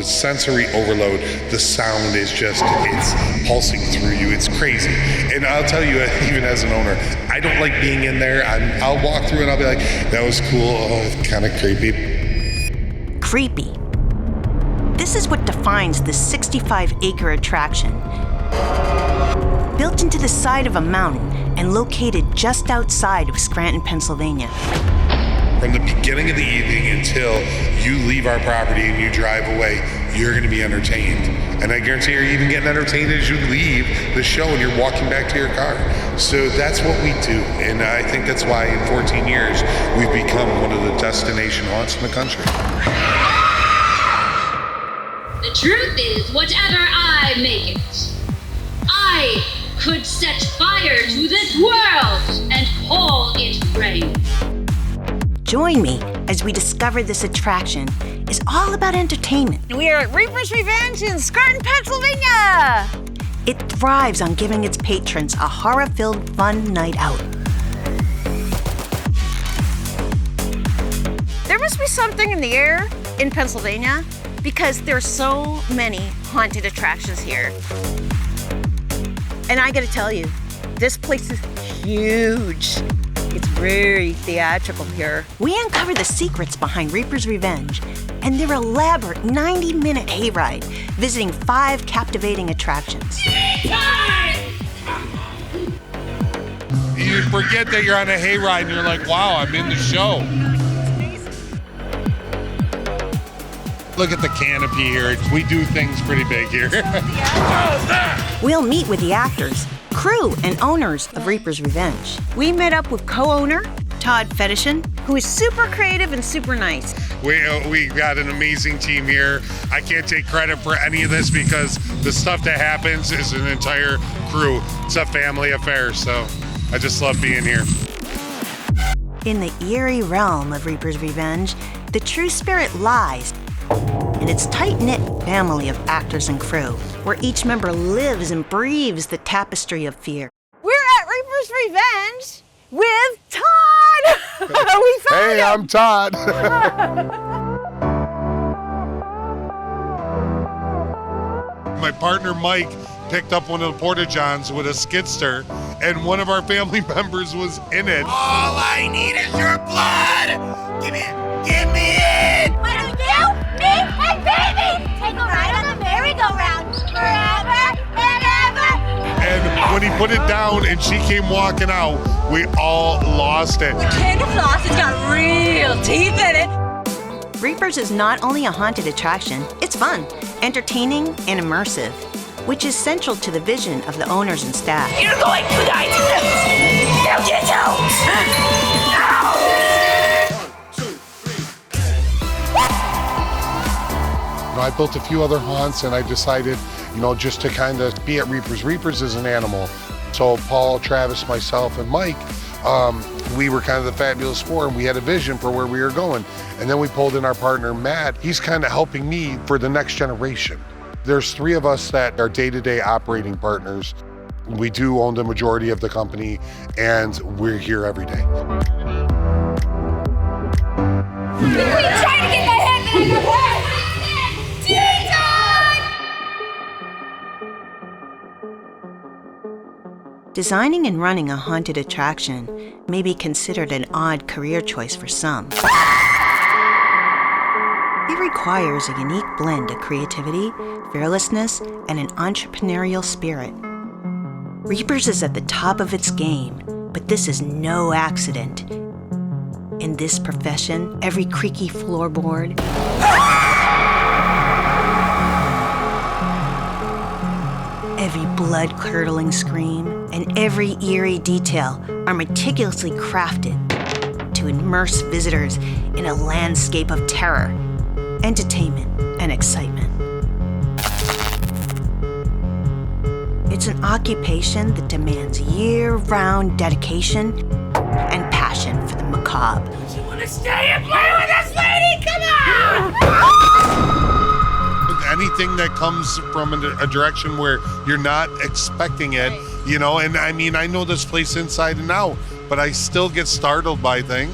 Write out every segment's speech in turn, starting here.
The sensory overload, the sound is just, it's pulsing through you. It's crazy. And I'll tell you, even as an owner, I don't like being in there. I'll walk through and I'll be like, that was cool. Oh, kind of creepy. Creepy. This is what defines the 65-acre attraction. Built into the side of a mountain and located just outside of Scranton, Pennsylvania. From the beginning of the evening until you leave our property and you drive away, you're going to be entertained. And I guarantee you're even getting entertained as you leave the show and you're walking back to your car. So that's what we do. And I think that's why in 14 years, we've become one of the destination haunts in the country. The truth is, whatever I make it, I could set fire to this world and call it rain. Join me as we discover this attraction is all about entertainment. We are at Reaper's Revenge in Scranton, Pennsylvania. It thrives on giving its patrons a horror-filled fun night out. There must be something in the air in Pennsylvania because there's so many haunted attractions here. And I gotta tell you, this place is huge. It's very theatrical here. We uncover the secrets behind Reaper's Revenge and their elaborate 90-minute hayride, visiting 5 captivating attractions. You forget that you're on a hayride and you're like, wow, I'm in the show. Look at the canopy here. We do things pretty big here. We'll meet with the actors, crew, and owners of Reaper's Revenge. We met up with co-owner Todd Fetishin, who is super creative and super nice. We got an amazing team here. I can't take credit for any of this because the stuff that happens is an entire crew. It's a family affair, so I just love being here. In the eerie realm of Reaper's Revenge, the true spirit lies in its tight-knit family of actors and crew, where each member lives and breathes the tapestry of fear. We're at Reaper's Revenge with Todd! We found him! I'm Todd. My partner Mike picked up one of the porta-johns with a skidster, and one of our family members was in it. All I need is your blood! Give me it! Why don't you, me, and baby take a ride on the merry-go-round forever and ever? And when he put it down and she came walking out, we all lost it. Candy floss has got real teeth in it. Reaper's is not only a haunted attraction, it's fun, entertaining, and immersive, which is central to the vision of the owners and staff. You're going to die tonight. Now get out! I built a few other haunts and I decided, just to kind of be at Reaper's. Reaper's is an animal. So Paul, Travis, myself, and Mike, we were kind of the Fabulous Four, and we had a vision for where we were going. And then we pulled in our partner, Matt. He's kind of helping me for the next generation. There's 3 of us that are day-to-day operating partners. We do own the majority of the company, and we're here every day. You're trying to get my head back in the way. Designing and running a haunted attraction may be considered an odd career choice for some. It requires a unique blend of creativity, fearlessness, and an entrepreneurial spirit. Reaper's is at the top of its game, but this is no accident. In this profession, every creaky floorboard, every blood-curdling scream, and every eerie detail are meticulously crafted to immerse visitors in a landscape of terror, entertainment, and excitement. It's an occupation that demands year-round dedication and passion for the macabre. You want to stay and play with this lady? Come on! Anything that comes from a direction where you're not expecting it, and I know this place inside and out, but I still get startled by things.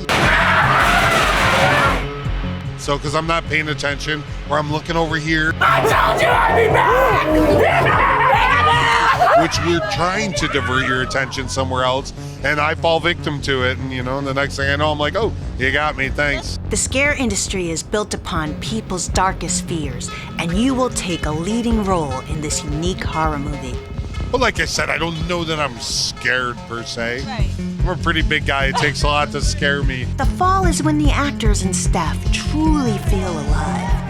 So, because I'm not paying attention, where I'm looking over here. I told you I'd be back! Which we're trying to divert your attention somewhere else, and I fall victim to it, and the next thing I know, I'm like, oh, you got me, thanks. The scare industry is built upon people's darkest fears, and you will take a leading role in this unique horror movie. But like I said, I don't know that I'm scared per se. Right. I'm a pretty big guy. It takes a lot to scare me. The fall is when the actors and staff truly feel alive.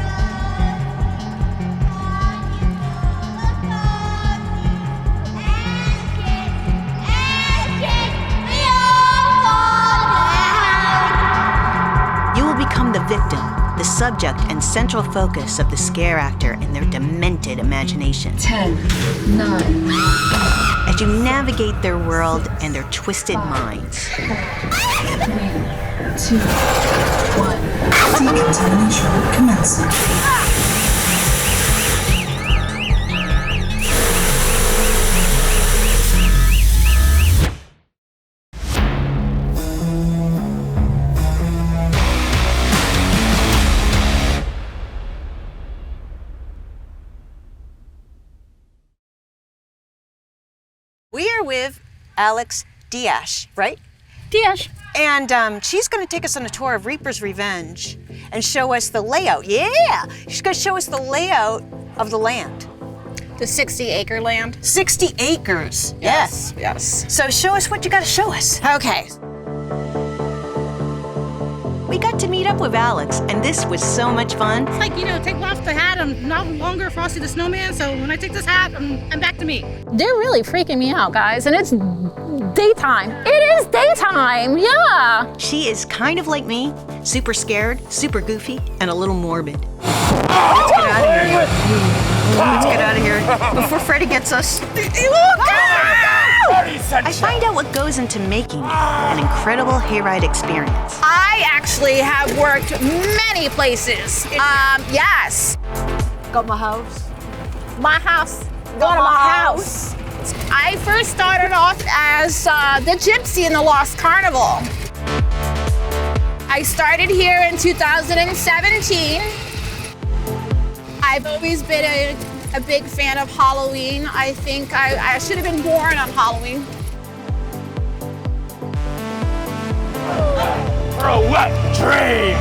You will become the victim, the subject and central focus of the scare actor and their demented imagination. 10, 9. As you navigate their world and their twisted minds. 3, 2, 1. Decontamination commencing. We are with Alex Diaz, right? Diaz. And she's going to take us on a tour of Reaper's Revenge and show us the layout. Yeah! She's going to show us the layout of the land. The 60-acre land. 60 acres. Yes. So show us what you got to show us. Okay. We got to meet up with Alex, and this was so much fun. It's like, take off the hat. I'm no longer Frosty the Snowman, so when I take this hat, I'm back to me. They're really freaking me out, guys, and it's daytime. It is daytime, yeah. She is kind of like me, super scared, super goofy, and a little morbid. Let's get out of here. Let's get out of here before Freddy gets us. I find out what goes into making an incredible hayride experience. I actually have worked many places. Yes. Got my house. My house. Got my house. I first started off as the gypsy in the Lost Carnival. I started here in 2017. I've always been a big fan of Halloween. I think I should have been born on Halloween. For a wet dream!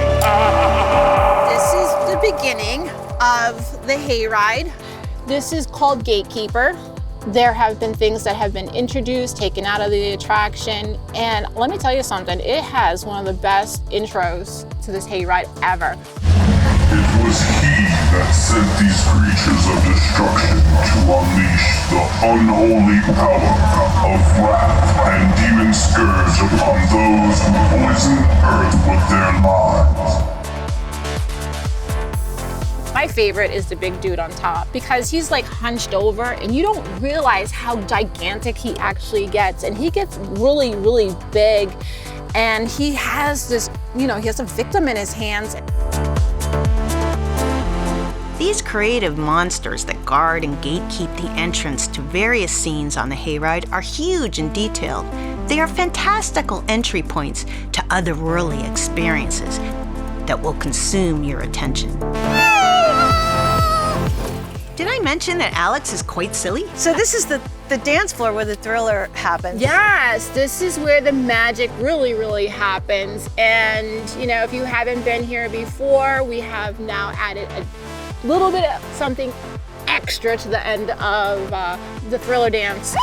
This is the beginning of the Hayride. This is called Gatekeeper. There have been things that have been introduced, taken out of the attraction, and let me tell you something, it has one of the best intros to this Hayride ever. It was he that sent these creatures of destruction to unleash the unholy power of wrath and demon scourge upon those who poison earth with their lives. My favorite is the big dude on top because he's like hunched over and you don't realize how gigantic he actually gets. And he gets really, really big. And he has this, he has a victim in his hands. These creative monsters that guard and gatekeep the entrance to various scenes on the Hayride are huge and detailed. They are fantastical entry points to otherworldly experiences that will consume your attention. Did I mention that Alex is quite silly? So this is the dance floor where the thriller happens. Yes, this is where the magic really, really happens. And, if you haven't been here before, we have now added a little bit of something extra to the end of the thriller dance.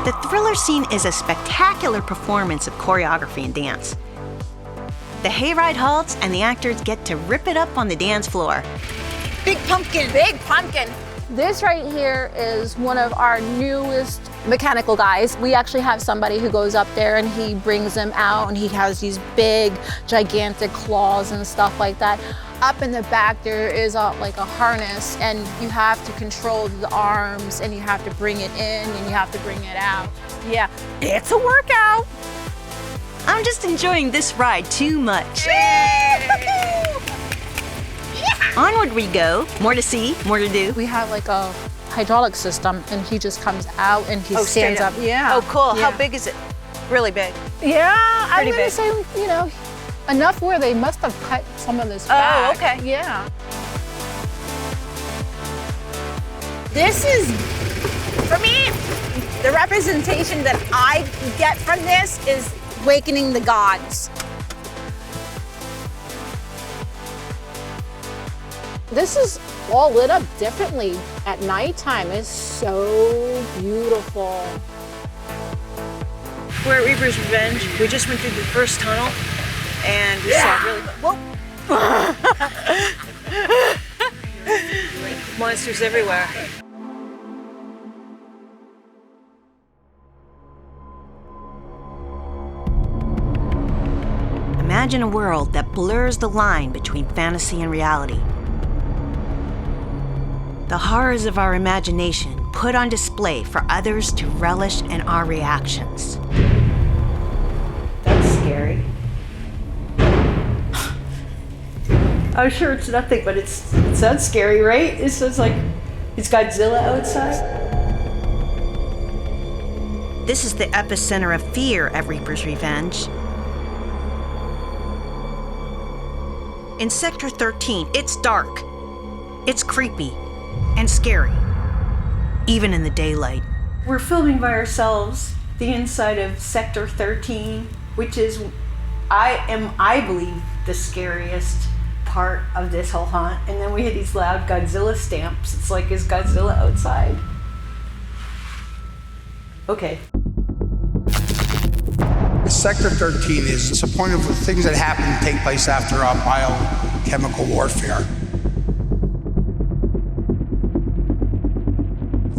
The thriller scene is a spectacular performance of choreography and dance. The hayride halts and the actors get to rip it up on the dance floor. Big pumpkin. Big pumpkin. This right here is one of our newest mechanical guys. We actually have somebody who goes up there and he brings them out and he has these big, gigantic claws and stuff like that. Up in the back there is like a harness and you have to control the arms and you have to bring it in and you have to bring it out. Yeah, it's a workout. I'm just enjoying this ride too much. Onward we go. More to see, more to do. We have like a hydraulic system and he just comes out and he stands up. Yeah. Oh, cool. Yeah. How big is it? Really big. Yeah, Pretty I'm gonna big. say, enough where they must have cut some of this back. Oh, okay. Yeah. This is, for me, the representation that I get from this is Awakening the gods. This is all lit up differently at nighttime. It's so beautiful. We're at Reaper's Revenge. We just went through the first tunnel and we saw really, whoa. Monsters everywhere. Imagine a world that blurs the line between fantasy and reality. The horrors of our imagination put on display for others to relish in our reactions. That's scary. I'm sure it's nothing, but it sounds scary, right? It sounds like it's Godzilla outside. This is the epicenter of fear at Reaper's Revenge. In Sector 13, it's dark, it's creepy, and scary, even in the daylight. We're filming by ourselves the inside of Sector 13, which is, I believe, the scariest part of this whole haunt. And then we had these loud Godzilla stamps. It's like, is Godzilla outside? Okay. Sector 13 is disappointed with things that happen to take place after biochemical warfare.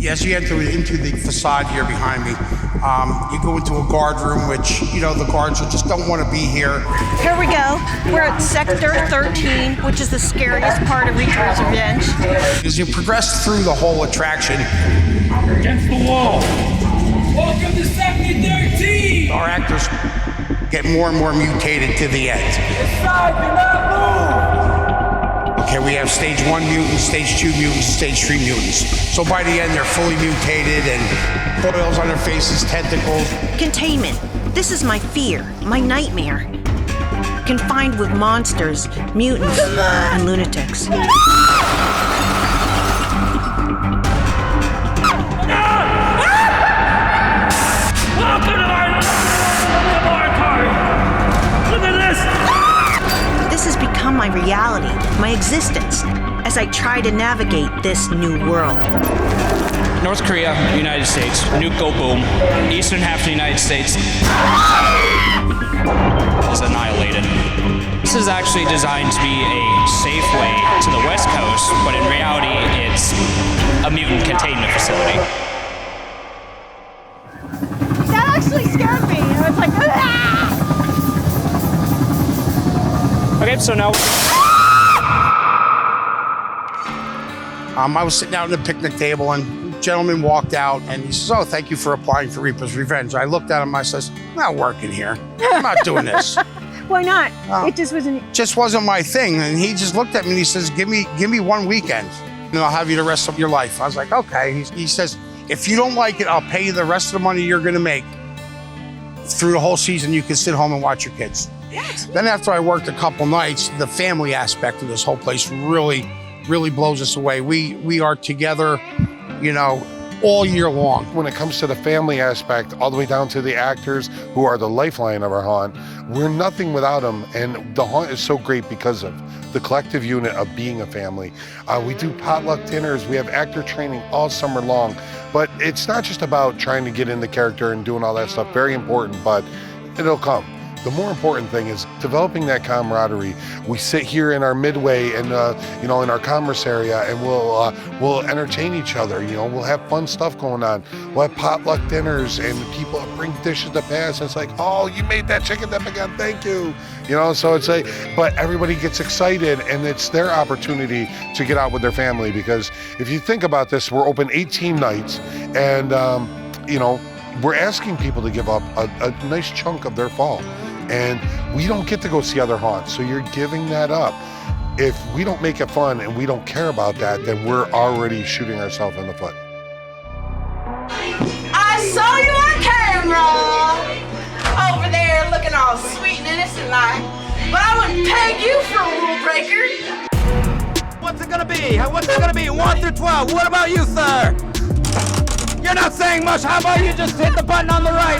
As you enter into the facade here behind me, you go into a guard room, which, the guards just don't want to be here. Here we go. We're at Sector 13, which is the scariest part of Reaper's Revenge. As you progress through the whole attraction, Against the wall. Welcome to Sector 13. our actors get more and more mutated to the end. Inside, do not move. Okay, we have stage 1 mutants, stage 2 mutants, stage 3 mutants. So by the end, they're fully mutated and boils on their faces, tentacles. Containment. This is my fear, my nightmare. Confined with monsters, mutants, and lunatics. This has become my reality, my existence, as I try to navigate this new world. North Korea, United States, nuke go boom. Eastern half of the United States is annihilated. This is actually designed to be a safe way to the West Coast, but in reality, it's a mutant containment facility. That actually scared me. I was like, ah! Okay, so now... I was sitting out at the picnic table and a gentleman walked out and he says, "Oh, thank you for applying for Reaper's Revenge." I looked at him, I says, "I'm not working here. I'm not doing this." Why not? It just wasn't. Just wasn't my thing. And he just looked at me and he says, give me 1 weekend and I'll have you the rest of your life. I was like, okay. He says, "If you don't like it, I'll pay you the rest of the money you're gonna make. Through the whole season, you can sit home and watch your kids." Yes. Then after I worked a couple nights, the family aspect of this whole place really blows us away. We are together, all year long. When it comes to the family aspect, all the way down to the actors who are the lifeline of our haunt, we're nothing without them. And the haunt is so great because of the collective unit of being a family. We do potluck dinners. We have actor training all summer long. But it's not just about trying to get in the character and doing all that stuff. Very important, but it'll come. The more important thing is developing that camaraderie. We sit here in our midway and in our commerce area, and we'll entertain each other. We'll have fun stuff going on. We'll have potluck dinners, and people bring dishes to pass. And it's like, "Oh, you made that chicken dip again, thank you." So it's like, but everybody gets excited, and it's their opportunity to get out with their family. Because if you think about this, we're open 18 nights, and we're asking people to give up a nice chunk of their fall. And we don't get to go see other haunts, so you're giving that up. If we don't make it fun and we don't care about that, then we're already shooting ourselves in the foot. I saw you on camera over there looking all sweet and innocent like, but I wouldn't peg you for a rule breaker. What's it gonna be? What's it gonna be? 1 through 12. What about you, sir? You're not saying much. How about you just hit the button on the right?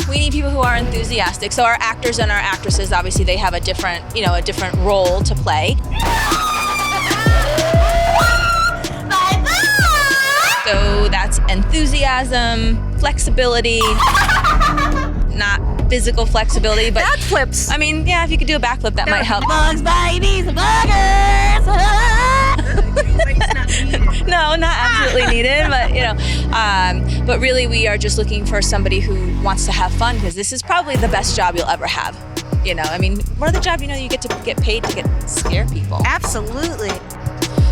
We need people who are enthusiastic. So our actors and our actresses, obviously, they have a different role to play. So that's enthusiasm, flexibility, not physical flexibility, but backflips. I mean, yeah, if you could do a backflip, that might help. Bugs, babies, buggers. No, not absolutely needed, but but really, we are just looking for somebody who wants to have fun, because this is probably the best job you'll ever have. I mean, what other job you get to get paid to scare people? Absolutely.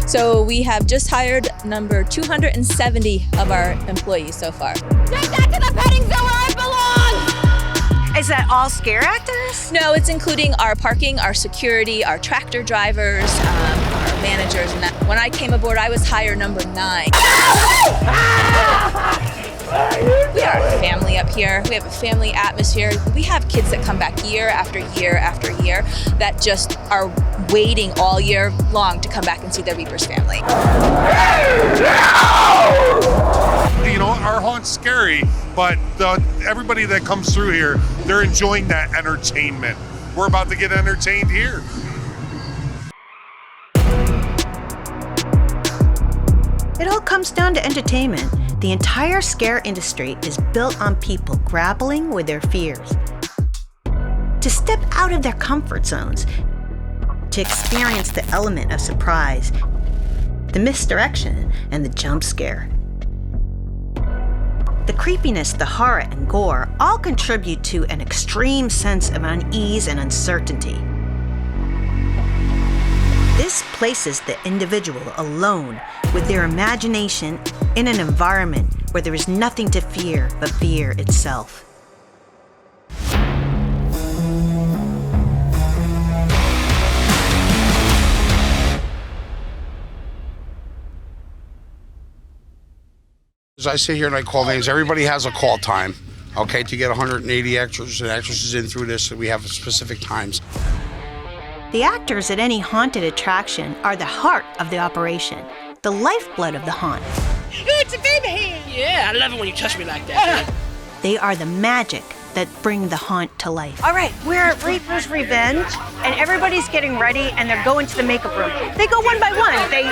So we have just hired number 270 of our employees so far. Take that to the petting zoo where it belongs. Is that all scare actors? No, it's including our parking, our security, our tractor drivers, our managers, and that. When I came aboard, I was hire number 9. We are a family up here. We have a family atmosphere. We have kids that come back year after year after year that just are waiting all year long to come back and see their Reapers family. Our haunt's scary, but everybody that comes through here, they're enjoying that entertainment. We're about to get entertained here. It all comes down to entertainment. The entire scare industry is built on people grappling with their fears. To step out of their comfort zones, to experience the element of surprise, the misdirection, and the jump scare. The creepiness, the horror, and gore all contribute to an extreme sense of unease and uncertainty. This places the individual alone with their imagination in an environment where there is nothing to fear but fear itself. As I sit here and I call names, everybody has a call time, okay, to get 180 actors and actresses in through this, and we have specific times. The actors at any haunted attraction are the heart of the operation, the lifeblood of the haunt. It's a baby hand. Yeah, I love it when you touch me like that. They are the magic that bring the haunt to life. All right, we're at Reaper's Revenge, and everybody's getting ready, and they're going to the makeup room. They go one by one. They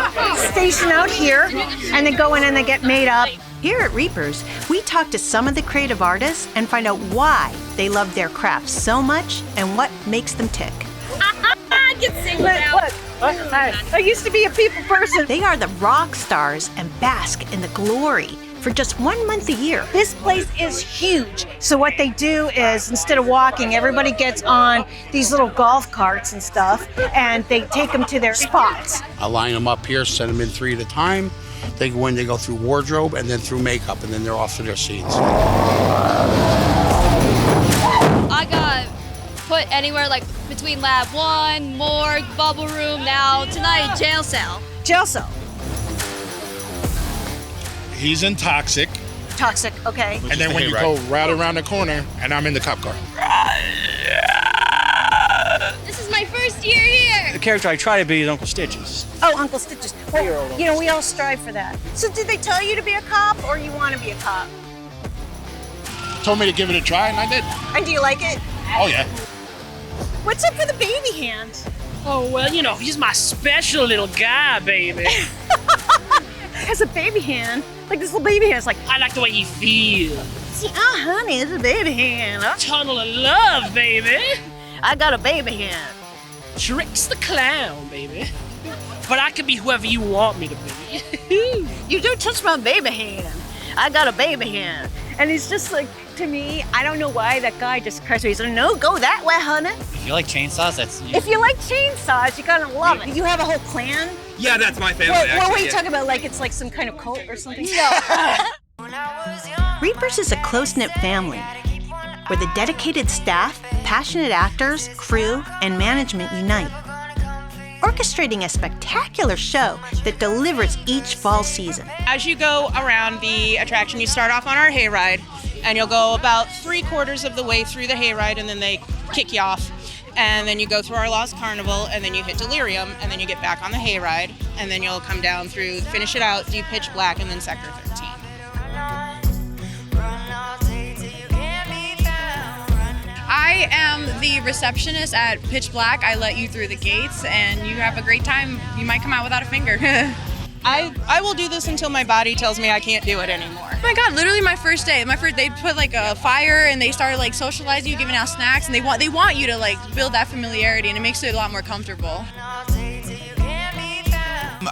station out here, and they go in and they get made up. Here at Reapers, we talk to some of the creative artists and find out why they love their craft so much and what makes them tick. I can sing without. I used to be a people person. They are the rock stars and bask in the glory for just 1 month a year. This place is huge. So what they do is, instead of walking, everybody gets on these little golf carts and stuff, and they take them to their spots. I line them up here, send them in 3 at a time. They go in, they go through wardrobe, and then through makeup, and then they're off to their scenes. I got put anywhere like between lab 1, morgue, bubble room, now tonight jail cell. Jail cell. He's in Toxic. Toxic, okay. And then when you go right around the corner, and I'm in the cop car. This is my first year here. The character I try to be is Uncle Stitches. Oh, Uncle Stitches. Well, we all strive for that. So did they tell you to be a cop, or you want to be a cop? Told me to give it a try, and I did. And do you like it? Oh, yeah. What's up for the baby hand? Oh, well, he's my special little guy, baby. Has a baby hand. Like this little baby hand. It's like, I like the way he feels. See, honey, it's a baby hand. Tunnel of love, baby. I got a baby hand. Tricks the clown, baby. But I can be whoever you want me to be. You do touch my baby hand. I got a baby hand. And it's just like, to me, I don't know why that guy just crushed me. He's like, no, go that way, honey. If you like chainsaws, that's... If you like chainsaws, you're gonna love it. You have a whole clan? Yeah, that's my family. What were you talking about? Like it's like some kind of cult or something? No. Reapers is a close-knit family where the dedicated staff, passionate actors, crew, and management unite, orchestrating a spectacular show that delivers each fall season. As you go around the attraction, you start off on our hayride, and you'll go about 3/4 of the way through the hayride, and then they kick you off. and then you go through our Lost Carnival, and then you hit Delirium, and then you get back on the Hayride, and then you'll come down through, finish it out, do Pitch Black, and then Sector 13. I am the receptionist at Pitch Black. I let you through the gates, and you have a great time. You might come out without a finger. I will do this until my body tells me I can't do it anymore. Oh my God, literally my first day. They put like a fire and they started like socializing you, giving out snacks, and they want you to like build that familiarity, and it makes it a lot more comfortable.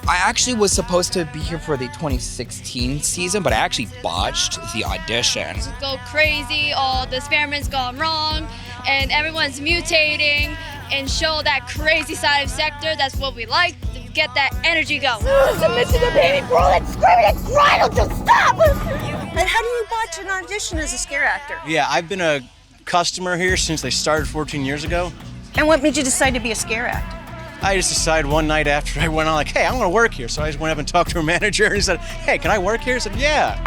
I actually was supposed to be here for the 2016 season, but I actually botched the audition. Go crazy, all the experiment's gone wrong, and everyone's mutating and show that crazy side of Sector. That's what we like, to get that energy going. Submission to baby, girl, and screaming and crying, don't just stop! And how do you botch an audition as a scare actor? Yeah, I've been a customer here since they started 14 years ago. And what made you decide to be a scare actor? I just decided one night after I went on, like, hey, I want to work here. So I just went up and talked to a manager and he said, hey, can I work here? I said, yeah.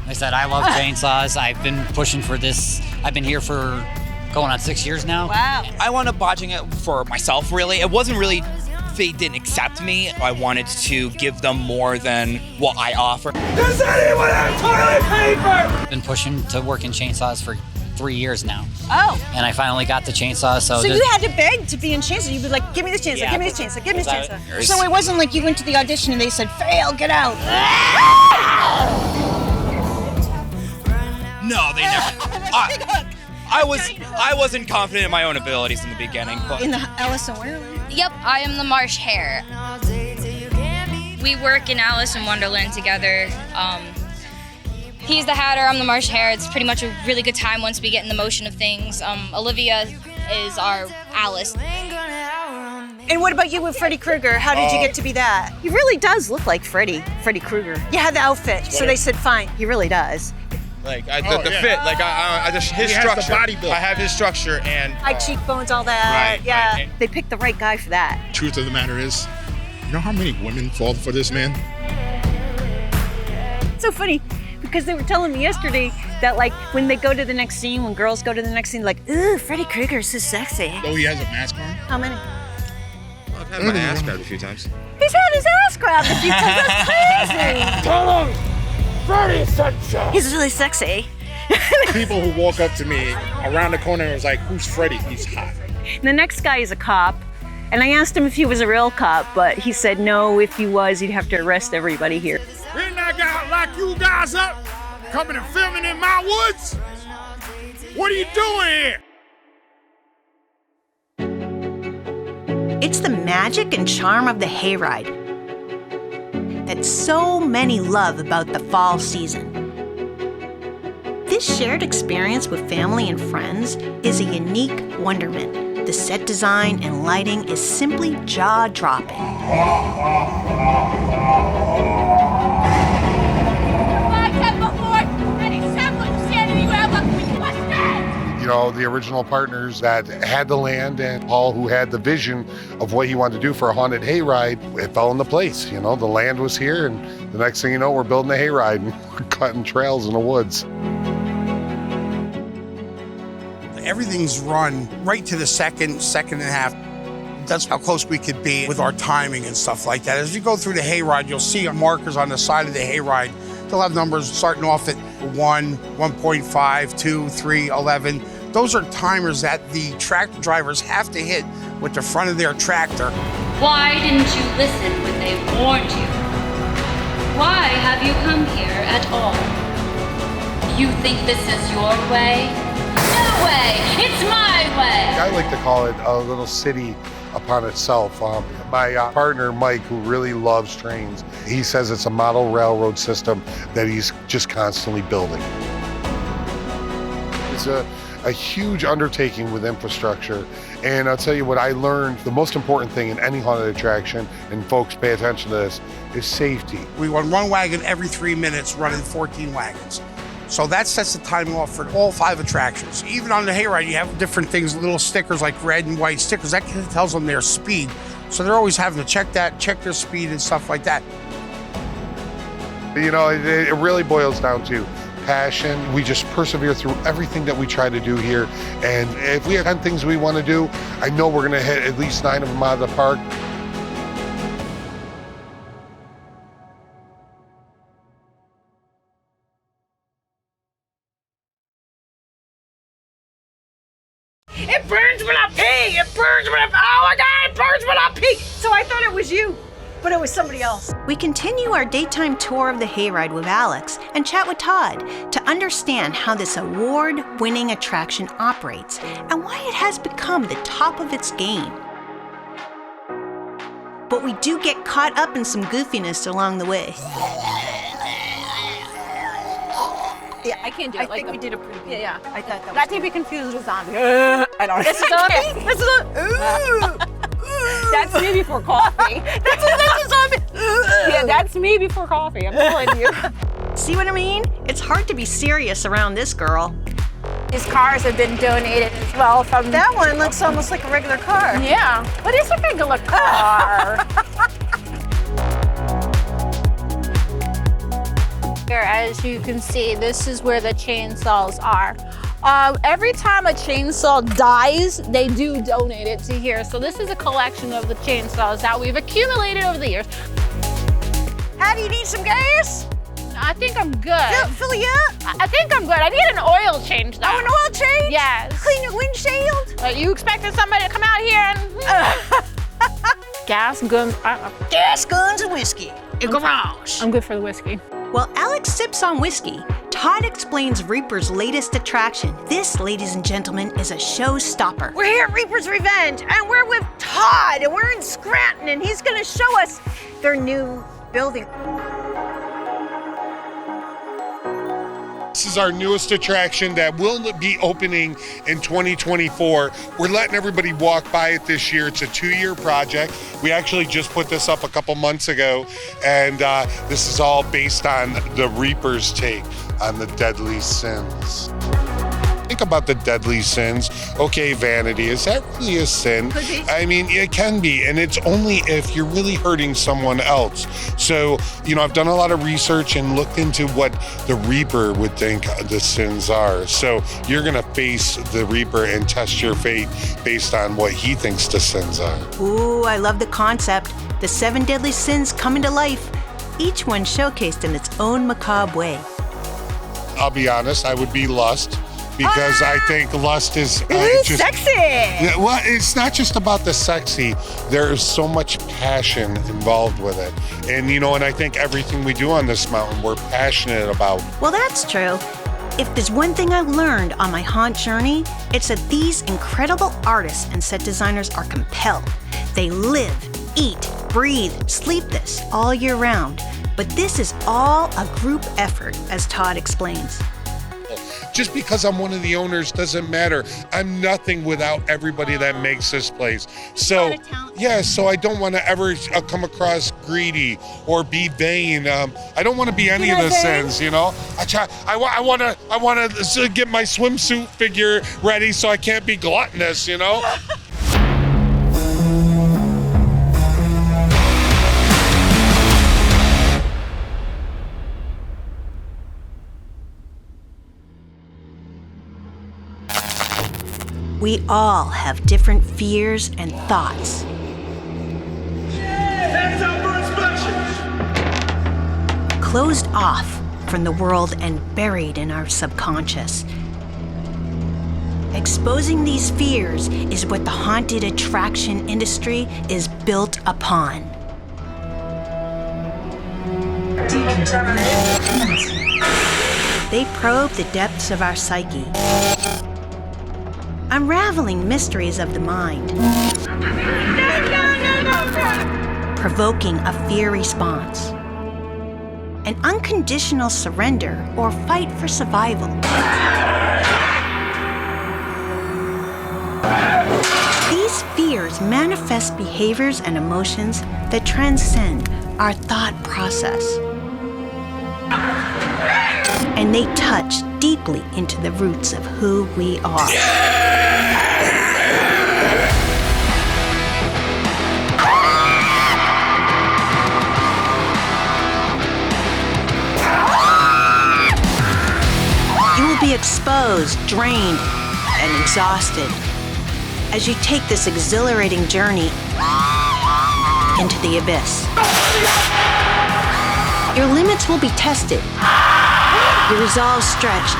I said, I love chainsaws. I've been pushing for this. I've been here for going on 6 years now. Wow. I wound up botching it for myself, really. It wasn't really, they didn't accept me. I wanted to give them more than what I offer. Does anyone have toilet paper? Been pushing to work in chainsaws for 3 years now. Oh. And I finally got the chainsaw, So you had to beg to be in chainsaw. You'd be like, give me this chainsaw, Yeah, give me this chainsaw, give me this because chainsaw. So it wasn't like you went to the audition and they said, fail, get out. No, they never. I wasn't confident in my own abilities in the beginning, but In the Alice in Wonderland? Yep, I am the Marsh Hare. We work in Alice in Wonderland together. He's the Hatter, I'm the Marsh Hare. It's pretty much a really good time once we get in the motion of things. Olivia is our Alice. And what about you with Freddy Krueger? How did you get to be that? He really does look like Freddy Krueger. You had the outfit, so they said, fine, he really does. Like the fit, like I just his structure. The body build. I have his structure and High cheekbones, all that. Right, yeah, right. they picked the right guy for that. Truth of the matter is, you know how many women fall for this man? It's so funny because they were telling me yesterday that like when they go to the next scene, when girls go to the next scene, like, ooh, Freddy Krueger's so sexy. Oh, he has a mask on? How many? I've had my ass grabbed a few times. He's had his ass grabbed a few times. That's crazy. Tell him, Freddy's sexy. He's really sexy. People who walk up to me around the corner and was like, who's Freddy? He's hot. The next guy is a cop. And I asked him if he was a real cop, but he said no, if he was, he'd have to arrest everybody here. Didn't I got lock you guys up? Coming and filming in my woods? What are you doing here? It's the magic and charm of the Hayride that so many love about the fall season. This shared experience with family and friends is a unique wonderment. The set design and lighting is simply jaw-dropping. You know, the original partners that had the land and Paul, who had the vision of what he wanted to do for a haunted hayride, it fell into place. You know, the land was here, and the next thing you know, we're building a hayride and we're cutting trails in the woods. Everything's run right to the second and a half. That's how close we could be with our timing and stuff like that. As you go through the hayride, you'll see markers on the side of the hayride. They'll have numbers starting off at 1, 1.5, 2, 3, 11. Those are timers that the tractor drivers have to hit with the front of their tractor. Why didn't you listen when they warned you? Why have you come here at all? You think this is your way? No way! It's my way! I like to call it a little city upon itself. My partner, Mike, who really loves trains, he says it's a model railroad system that he's just constantly building. It's a huge undertaking with infrastructure. And I'll tell you what I learned, the most important thing in any haunted attraction, and folks pay attention to this, is safety. We run one wagon every 3 minutes, running 14 wagons. So that sets the timing off for all 5 attractions. Even on the hayride, you have different things, little stickers like red and white stickers. That tells them their speed. So they're always having to check their speed and stuff like that. You know, it really boils down to passion. We just persevere through everything that we try to do here. And if we have 10 things we want to do, I know we're going to hit at least 9 of them out of the park. It burns when I pee! It burns when oh my God, it burns when I pee! So I thought it was you, but it was somebody else. We continue our daytime tour of the Hayride with Alex and chat with Todd to understand how this award-winning attraction operates and why it has become the top of its game. But we do get caught up in some goofiness along the way. Yeah, I can't do it. I think we did a pretty good. Yeah. I thought that Not was to be confused with zombie. I don't know. This is zombie? This is That's me before coffee. That's a zombie. Yeah, that's me before coffee. I'm telling you. See what I mean? It's hard to be serious around this girl. These cars have been donated as well from... That one looks almost like a regular car. Yeah, but it's a regular car. Here, as you can see, this is where the chainsaws are. Every time a chainsaw dies, they do donate it to here. So this is a collection of the chainsaws that we've accumulated over the years. How do you need some gas? I think I'm good. Fill you up? I think I'm good. I need an oil change though. Oh, an oil change? Yes. Clean your windshield? You expected somebody to come out here and... Gas, guns, gas, guns, and whiskey. In garage. I'm good for the whiskey. While Alex sips on whiskey, Todd explains Reaper's latest attraction. This, ladies and gentlemen, is a showstopper. We're here at Reaper's Revenge, and we're with Todd, and we're in Scranton, and he's gonna show us their new building. This is our newest attraction that will be opening in 2024. We're letting everybody walk by it this year. It's a 2-year project. We actually just put this up a couple months ago, and this is all based on the Reaper's take on the deadly sins. Think about the deadly sins. Okay, vanity, is that really a sin? Could be. I mean, it can be, and it's only if you're really hurting someone else. So, you know, I've done a lot of research and looked into what the Reaper would think the sins are. So you're gonna face the Reaper and test your fate based on what he thinks the sins are. Ooh, I love the concept. The 7 deadly sins coming to life, each one showcased in its own macabre way. I'll be honest, I would be lust. Because I think lust is just sexy. Yeah, well, it's not just about the sexy. There is so much passion involved with it. And, you know, and I think everything we do on this mountain, we're passionate about. Well, that's true. If there's one thing I've learned on my haunt journey, it's that these incredible artists and set designers are compelled. They live, eat, breathe, sleep this all year round. But this is all a group effort, as Todd explains. Just because I'm one of the owners doesn't matter. I'm nothing without everybody that makes this place. So, yeah, so I don't want to ever come across greedy or be vain. I don't want to be any of the sins, you know? I want to get my swimsuit figure ready so I can't be gluttonous, you know? We all have different fears and thoughts. Hands up for inspection! Closed off from the world and buried in our subconscious. Exposing these fears is what the haunted attraction industry is built upon. They probe the depths of our psyche, unraveling mysteries of the mind, provoking a fear response, an unconditional surrender or fight for survival. These fears manifest behaviors and emotions that transcend our thought process. And they touch deeply into the roots of who we are. be exposed, drained, and exhausted as you take this exhilarating journey into the abyss. Your limits will be tested, your resolve stretched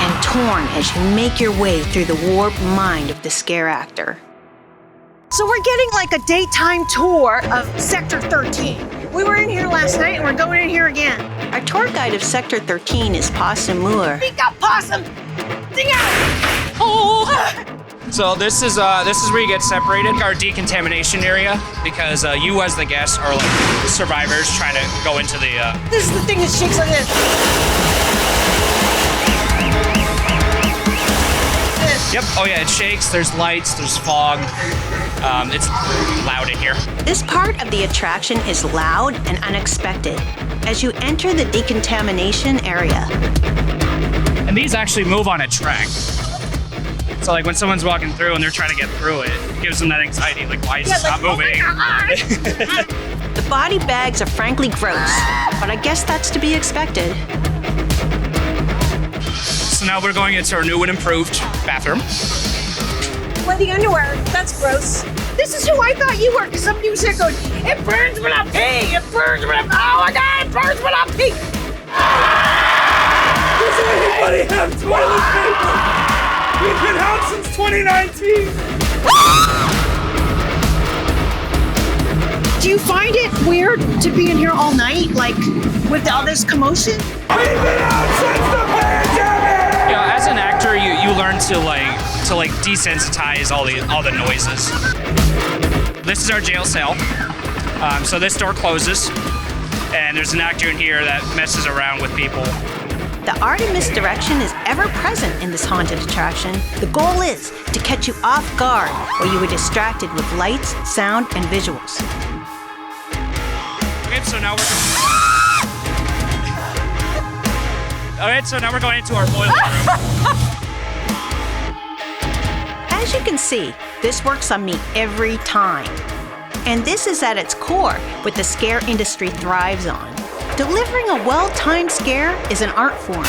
and torn as you make your way through the warped mind of the scare actor. So we're getting like a daytime tour of Sector 13. We were in here last night and we're going in here again. Our tour guide of Sector 13 is Possum Moore. We got Possum! Ding out! Oh! So this is where you get separated, our decontamination area, because you as the guests are like survivors trying to go into the. This is the thing that shakes like this. Yep. Oh yeah, it shakes. There's lights. There's fog. It's loud in here. This part of the attraction is loud and unexpected as you enter the decontamination area. And these actually move on a track. So like when someone's walking through and they're trying to get through it, it gives them that anxiety, like why is this not moving? The body bags are frankly gross, but I guess that's to be expected. So now we're going into our new and improved bathroom. Well, the underwear, that's gross. This is who I thought you were, because somebody was here going, it burns when I pee, it burns when I, oh my God, it burns when I pee. Does anybody have toilet paper? We've been out since 2019. Do you find it weird to be in here all night, like with all this commotion? We've been out since the pandemic. You know, as an actor, you learn to desensitize all the noises. This is our jail cell. So this door closes, and there's an actor in here that messes around with people. The art and misdirection is ever present in this haunted attraction. The goal is to catch you off guard where you were distracted with lights, sound, and visuals. Okay, so now we're going into our boiler room. As you can see, this works on me every time. And this is at its core what the scare industry thrives on. Delivering a well-timed scare is an art form.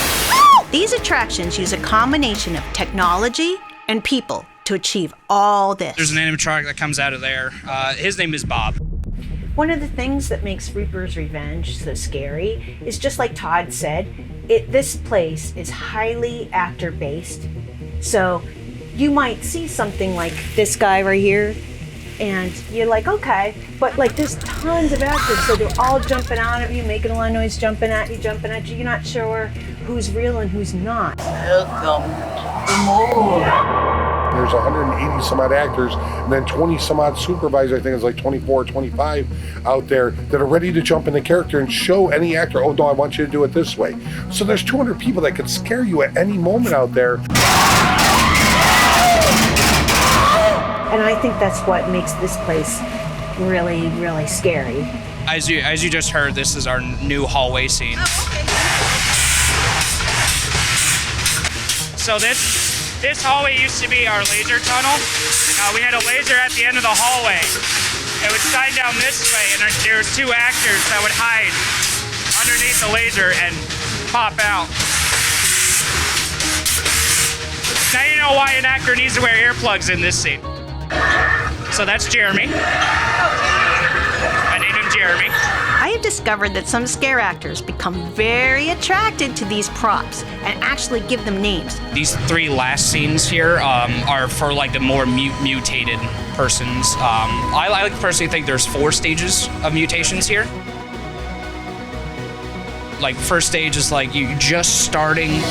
These attractions use a combination of technology and people to achieve all this. There's an animatronic that comes out of there. His name is Bob. One of the things that makes Reaper's Revenge so scary is, just like Todd said, this place is highly actor-based. So you might see something like this guy right here, and you're like, okay, but like there's tons of actors, so they're all jumping out of you, making a lot of noise, jumping at you. You're not sure who's real and who's not. Welcome to more. There's 180 some odd actors and then 20 some odd supervisors, I think it's like 24 or 25 out there that are ready to jump into character and show any actor, oh no, I want you to do it this way. So there's 200 people that could scare you at any moment out there. And I think that's what makes this place really, really scary. As you just heard, this is our new hallway scene. So this hallway used to be our laser tunnel. We had a laser at the end of the hallway. It would shine down this way, and there was two actors that would hide underneath the laser and pop out. Now you know why an actor needs to wear earplugs in this scene. So that's Jeremy. I named him Jeremy. I have discovered that some scare actors become very attracted to these props and actually give them names. These three last scenes here are for like the more mutated persons. I like personally think there's 4 stages of mutations here. Like first stage is like you just starting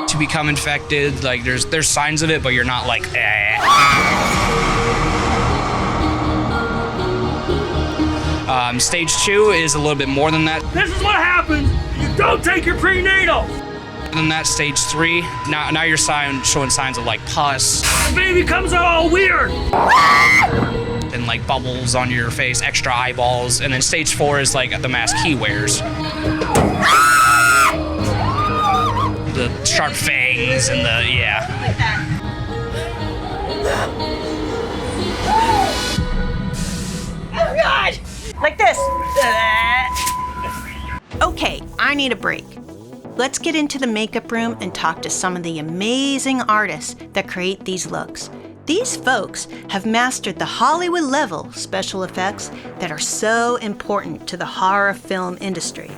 to become infected. Like there's signs of it, but you're not like Stage 2 is a little bit more than that. This is what happens. You don't take your prenatal. Then that stage 3, now you're showing signs of like pus. The baby comes out all weird. And like bubbles on your face, extra eyeballs. And then stage 4 is like the mask he wears. The sharp fangs and the, yeah. Oh God! Like this. Okay, I need a break. Let's get into the makeup room and talk to some of the amazing artists that create these looks. These folks have mastered the Hollywood-level special effects that are so important to the horror film industry.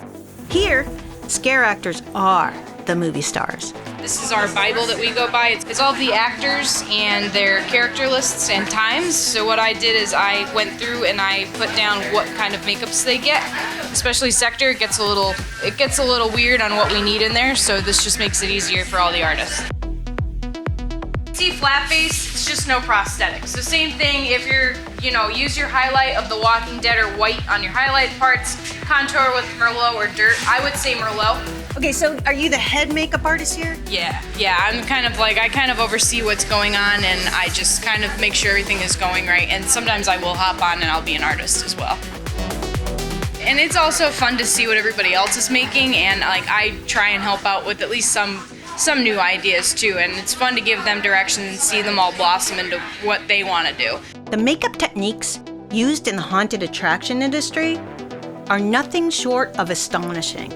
Here, scare actors are the movie stars. This is our Bible that we go by. It's all of the actors and their character lists and times. So what I did is I went through and I put down what kind of makeups they get. Especially Sector, it gets a little weird on what we need in there, so this just makes it easier for all the artists. See, flat face, it's just no prosthetics. So same thing if you're, use your highlight of The Walking Dead or white on your highlight parts, contour with Merlot or dirt. I would say Merlot. Okay, so are you the head makeup artist here? Yeah, I kind of oversee what's going on, and I just kind of make sure everything is going right. And sometimes I will hop on and I'll be an artist as well. And it's also fun to see what everybody else is making, and I try and help out with at least some new ideas too, and it's fun to give them direction and see them all blossom into what they want to do. The makeup techniques used in the haunted attraction industry are nothing short of astonishing.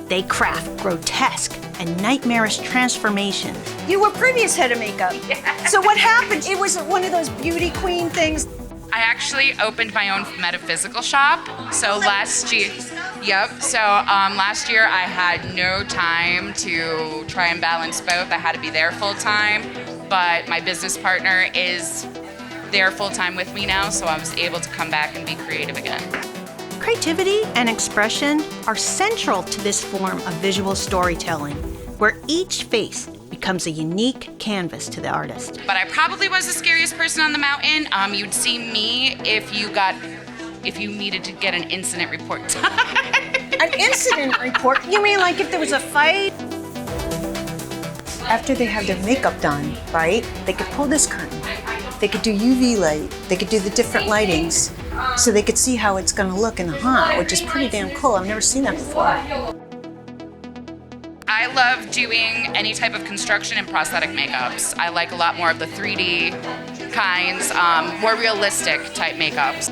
They craft grotesque and nightmarish transformations. You were previous head of makeup. Yeah. So what happened? It was one of those beauty queen things. I actually opened my own metaphysical shop. So last year, last year I had no time to try and balance both. I had to be there full time, but my business partner is there full time with me now, so I was able to come back and be creative again. Creativity and expression are central to this form of visual storytelling, where each face becomes a unique canvas to the artist. But I probably was the scariest person on the mountain. You'd see me if you needed to get an incident report done. An incident report? You mean like if there was a fight? After they have their makeup done, right, they could pull this curtain. They could do UV light. They could do the different lightings so they could see how it's going to look in the haunt, which is pretty damn cool. I've never seen that before. I love doing any type of construction and prosthetic makeups. I like a lot more of the 3D kinds, more realistic type makeups.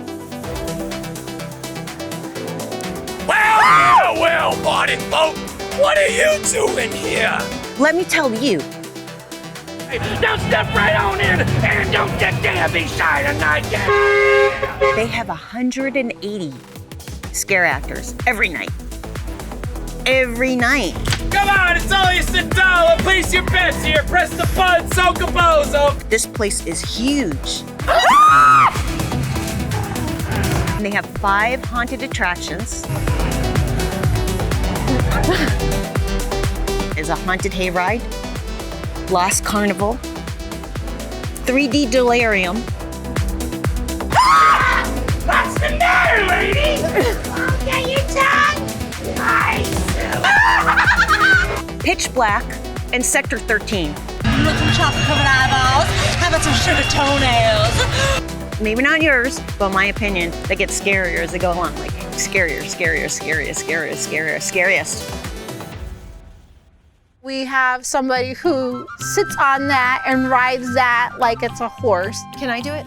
Well, party folk, what are you doing here? Let me tell you. Now step right on in and don't dare be shy tonight. They have 180 scare actors every night. Every night. Come on, it's all you sit down. Place your bets here. Press the button, so cabozo. This place is huge. And they have 5 haunted attractions. There's a haunted hayride, Lost Carnival, 3D delirium. What's the matter, lady? Okay, you done? Nice. Pitch Black and Sector 13. Looking chocolate covered eyeballs. How about some sugar toenails? Maybe not yours, but in my opinion, they get scarier as they go along. Like scarier, scariest. We have somebody who sits on that and rides that like it's a horse. Can I do it?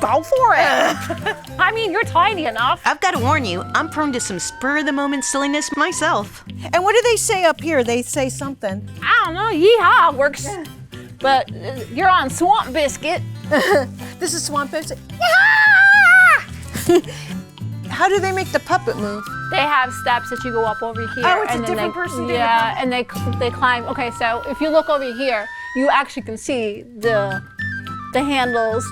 Go for it. I mean, you're tiny enough. I've got to warn you, I'm prone to some spur-of-the-moment silliness myself. And what do they say up here? They say something. I don't know, yeehaw works. But you're on Swamp Biscuit. This is Swamp Biscuit. How do they make the puppet move? They have steps that you go up over here. Oh, it's and a then different person. Yeah, and they climb. Okay, so if you look over here, you actually can see the handles.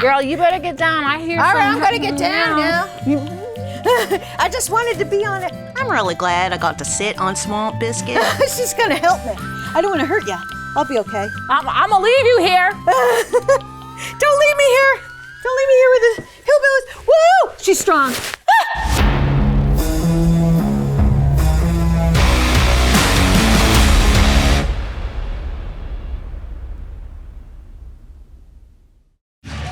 Girl, you better get down. I hear. All right, I'm gonna get down now. I just wanted to be on it. I'm really glad I got to sit on Swamp Biscuit. She's gonna help me. I don't want to hurt you. I'll be okay. I'm gonna leave you here. Don't leave me here. Don't leave me here with the hillbillies. Woo! She's strong.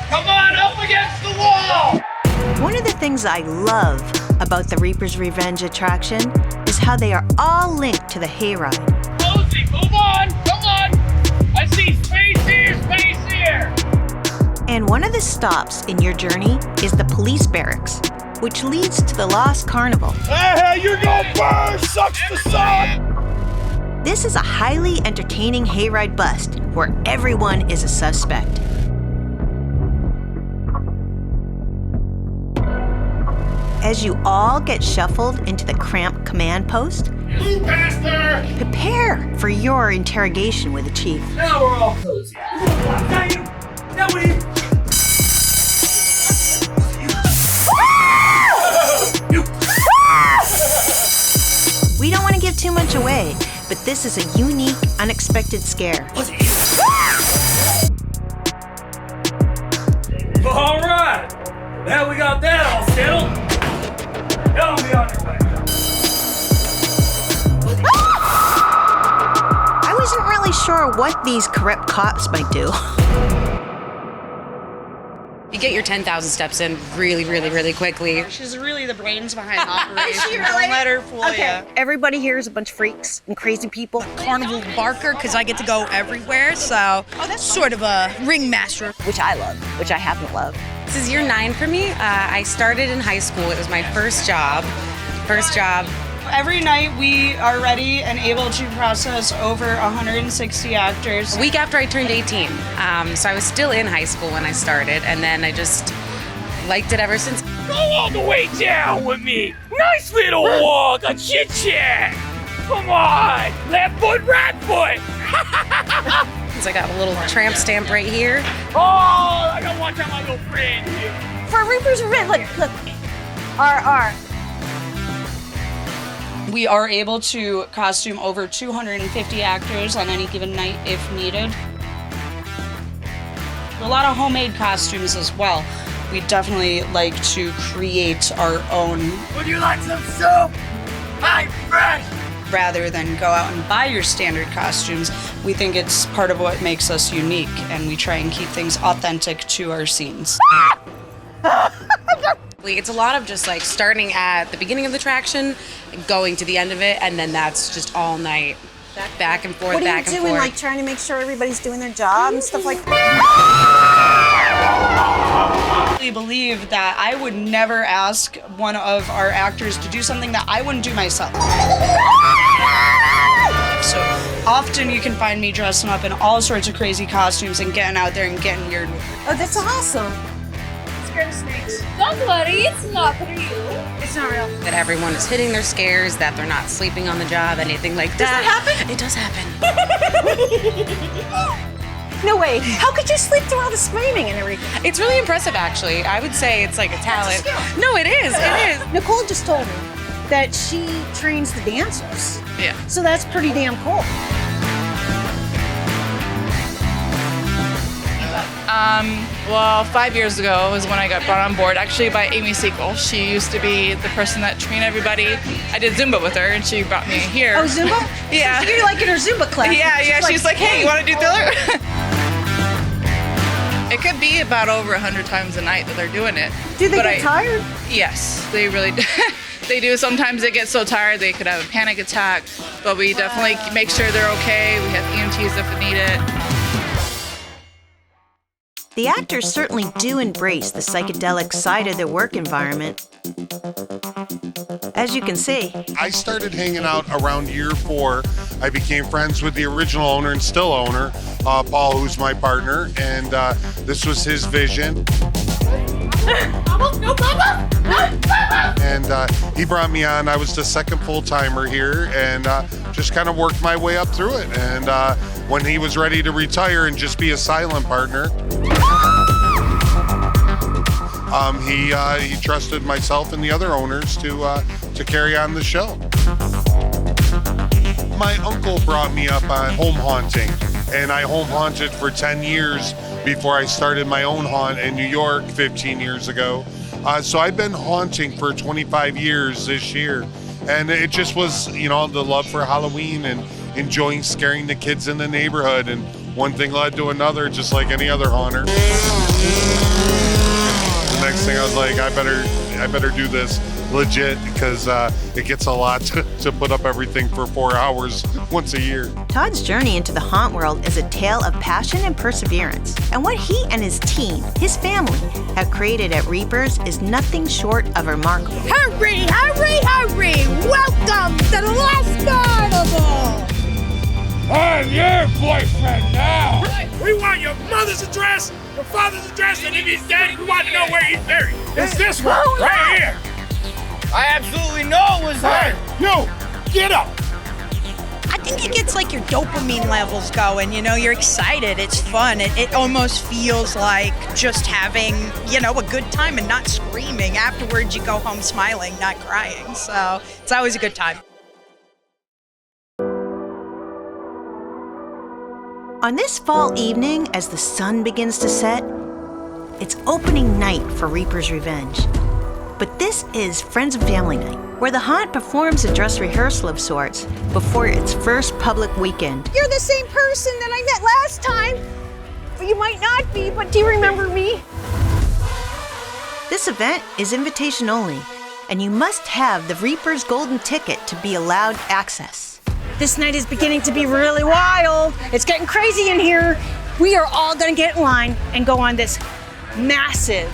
Come on, up against the wall! One of the things I love about the Reaper's Revenge attraction is how they are all linked to the Hayride. Cozy, move on! Come on! I see space here, space here! And one of the stops in your journey is the police barracks, which leads to the Lost Carnival. Hey, you're gonna burn! Sucks the sun! This is a highly entertaining hayride bust where everyone is a suspect. As you all get shuffled into the cramped command post, Move past her! prepare for your interrogation with the chief. Now we're all cozy. Now what do you... We don't want to give too much away, but this is a unique, unexpected scare. All right. Now we got that all settled. Y'all be on your way. I wasn't really sure what these corrupt cops might do. You get your 10,000 steps in really, really, really quickly. She's really the brains behind the operation. Is she really? Don't let her fool Okay. you. Everybody here is a bunch of freaks and crazy people. Carnival barker, because I get to go everywhere, so that's sort of a ringmaster. Which I love, which I happen to love. This is year 9 for me. I started in high school. It was my first job. Every night we are ready and able to process over 160 actors. A week after I turned 18. So I was still in high school when I started, and then I just liked it ever since. Go all the way down with me. Nice little walk, a chit chat. Come on, left foot, right foot. I got a little tramp stamp right here. Oh, I got one time my little friend here. For Reaper's Revenge, look. RR. We are able to costume over 250 actors on any given night if needed. A lot of homemade costumes as well. We definitely like to create our own. Would you like some soup? I'm fresh. Rather than go out and buy your standard costumes, we think it's part of what makes us unique, and we try and keep things authentic to our scenes. It's a lot of just like starting at the beginning of the attraction, going to the end of it, and then that's just all night, back and forth, What are back you and doing, forth. like trying to make sure everybody's doing their job and stuff like that? I believe that I would never ask one of our actors to do something that I wouldn't do myself. So often you can find me dressing up in all sorts of crazy costumes and getting out there and getting weird with it. Oh, that's awesome. Scared of snakes. Don't worry, it's not real. It's not real. That everyone is hitting their scares, that they're not sleeping on the job, anything like that. Does It does happen. No way. How could you sleep through all the screaming and everything? It's really impressive, actually. I would say it's like a talent. No, it is. It is. Nicole just told me that she trains the dancers. Yeah. So that's pretty damn cool. Well, 5 years ago was when I got brought on board, actually by Amy Sequel. She used to be the person that trained everybody. I did Zumba with her, and she brought me here. Oh, Zumba? Yeah. So you're like in her Zumba class. Yeah. She's like, hey, you want to do Thriller? It could be about over 100 times a night that they're doing it. Do they get tired? Yes, they really do. They do. Sometimes they get so tired they could have a panic attack, but we definitely make sure they're okay. We have EMTs if we need it. The actors certainly do embrace the psychedelic side of their work environment. As you can see, I started hanging out around year 4. I became friends with the original owner and still owner, Paul, who's my partner, and this was his vision. And he brought me on. I was the second full-timer here, and just kind of worked my way up through it. And when he was ready to retire and just be a silent partner, he trusted myself and the other owners to carry on the show. My uncle brought me up on home haunting, and I home haunted for 10 years before I started my own haunt in New York 15 years ago. So I've been haunting for 25 years this year, and it just was, the love for Halloween and enjoying scaring the kids in the neighborhood, and one thing led to another, just like any other haunter. The next thing I was like, I better do this. legit because it gets a lot to put up everything for 4 hours once a year. Todd's journey into the haunt world is a tale of passion and perseverance. And what he and his team, his family, have created at Reapers is nothing short of remarkable. Hurry, hurry, hurry! Welcome to the last carnival! I'm your boyfriend now! We want your mother's address, your father's address, and if he's dead, we want to know where he's buried. It's this one, right here. I absolutely know it was Hey, you, get up. I think it gets like your dopamine levels going, you know, you're excited, it's fun. It almost feels like just having, you know, a good time and not screaming. Afterwards, you go home smiling, not crying. So it's always a good time. On this fall evening, as the sun begins to set, it's opening night for Reaper's Revenge. But this is Friends and Family Night, where the haunt performs a dress rehearsal of sorts before its first public weekend. You're the same person that I met last time. You might not be, but do you remember me? This event is invitation only, and you must have the Reaper's Golden Ticket to be allowed access. This night is beginning to be really wild. It's getting crazy in here. We are all gonna get in line and go on this massive,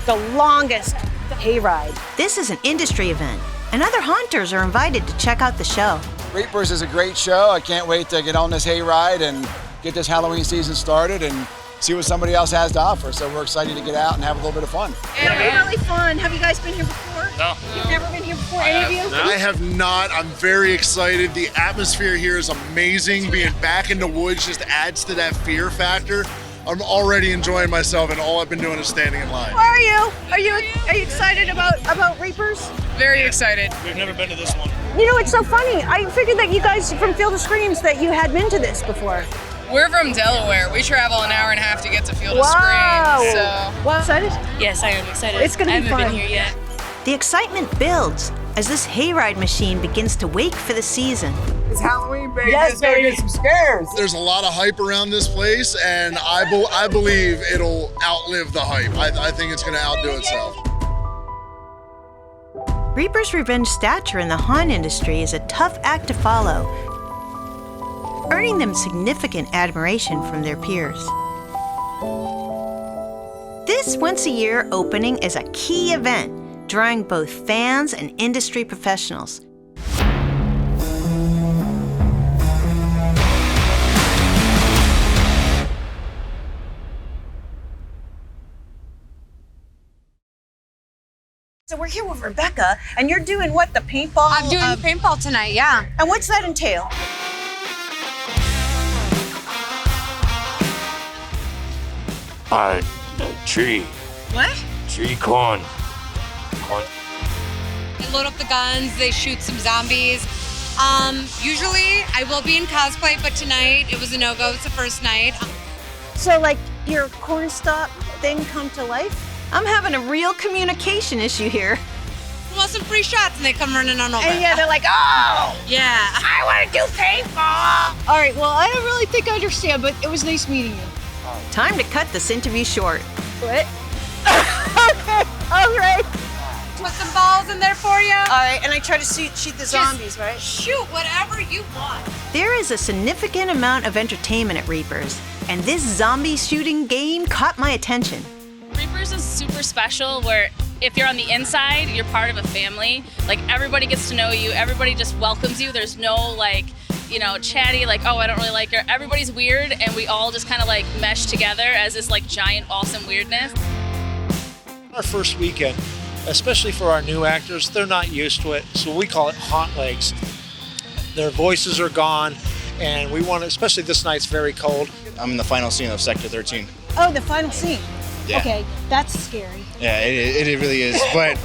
the longest hayride. This is an industry event, and other haunters are invited to check out the show. Reapers is a great show. I can't wait to get on this hayride and get this Halloween season started and see what somebody else has to offer. So we're excited to get out and have a little bit of fun. Yeah, really fun. Have you guys been here before? No. You've never been here before, any of you? I have not. I'm very excited. The atmosphere here is amazing. Being back in the woods just adds to that fear factor. I'm already enjoying myself, and all I've been doing is standing in line. How are you? Are you excited about Reapers? Very excited. We've never been to this one. You know, it's so funny. I figured that you guys from Field of Screams that you had been to this before. We're from Delaware. We travel an hour and a half to get to Field of Wow. Screams. So. Well, excited? Yes, I am excited. It's gonna be I haven't fun. been here yet. The excitement builds as this hayride machine begins to wake for the season. It's Halloween, baby. Yes, Let's go baby. get some scares. There's a lot of hype around this place, and I believe it'll outlive the hype. I think it's going to outdo itself. Reaper's Revenge stature in the haunt industry is a tough act to follow, earning them significant admiration from their peers. This once-a-year opening is a key event, drawing both fans and industry professionals. So we're here with Rebecca, and you're doing what, the paintball? I'm doing paintball tonight, yeah. And what's that entail? Tree. What? Tree corn. They load up the guns, they shoot some zombies. Usually I will be in cosplay, but tonight it was a no-go. It's the first night. So like your corn stalk thing come to life? I'm having a real communication issue here. Who wants some free shots? And they come running on over. And yeah, they're like, oh! Yeah. I want to do paintball! All right, well, I don't really think I understand, but it was nice meeting you. Time to cut this interview short. What? Okay, all right. Put some balls in there for you. All right, and I try to shoot the zombies, right? Shoot whatever you want. There is a significant amount of entertainment at Reapers, and this zombie shooting game caught my attention. Reapers is super special where if you're on the inside, you're part of a family. Like everybody gets to know you, everybody just welcomes you. There's no like, you know, chatty, like, oh, I don't really like her. Everybody's weird and we all just kind of like mesh together as this like giant, awesome weirdness. Our first weekend, especially for our new actors, they're not used to it. So we call it haunt legs. Their voices are gone and we want to, especially this night's very cold. I'm in the final scene of Sector 13. Oh, the final scene. Yeah. Okay, that's scary. Yeah, it really is, but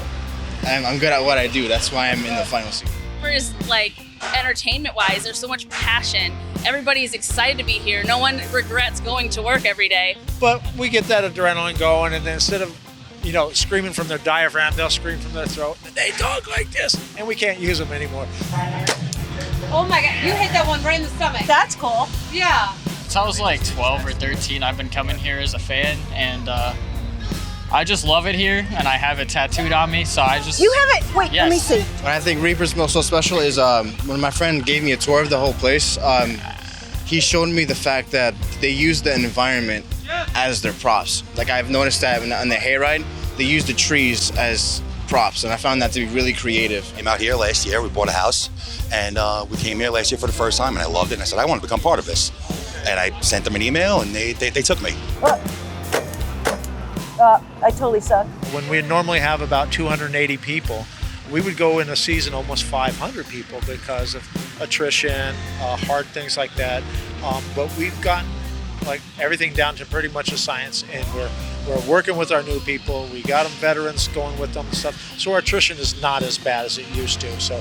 I'm good at what I do. That's why I'm in the final scene. Reapers, like entertainment-wise, there's so much passion. Everybody's excited to be here. No one regrets going to work every day. But we get that adrenaline going, and then instead of, you know, screaming from their diaphragm, they'll scream from their throat. They talk like this, and we can't use them anymore. Oh my God, you hit that one right in the stomach. That's cool. Yeah. Since I was like 12 or 13, I've been coming here as a fan, and I just love it here, and I have it tattooed on me, so I just... You have it? Wait, let me see. What I think Reaper's most so special is when my friend gave me a tour of the whole place, he showed me the fact that they use the environment as their props. Like I've noticed that on the Hayride, they use the trees as props, and I found that to be really creative. Came out here last year, we bought a house, and we came here last year for the first time, and I loved it, and I said, I want to become part of this. And I sent them an email, and they took me. I totally suck. When we normally have about 280 people, we would go in a season almost 500 people because of attrition, hard things like that. But we've gotten like everything down to pretty much a science, and we're working with our new people. We got them veterans going with them and stuff. So our attrition is not as bad as it used to. So